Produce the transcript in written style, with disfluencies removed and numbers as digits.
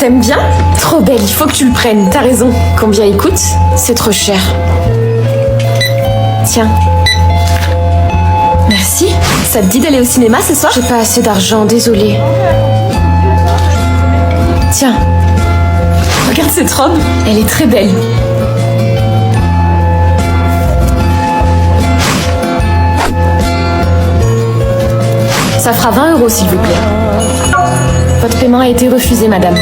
T'aimes bien? Trop belle, il faut que tu le prennes, t'as raison. Combien il coûte? C'est trop cher. Tiens. Merci. Ça te dit d'aller au cinéma ce soir? J'ai pas assez d'argent, désolée. Tiens. Regarde cette robe, elle est très belle. Ça fera 20 € s'il vous plaît. Votre paiement a été refusé, madame.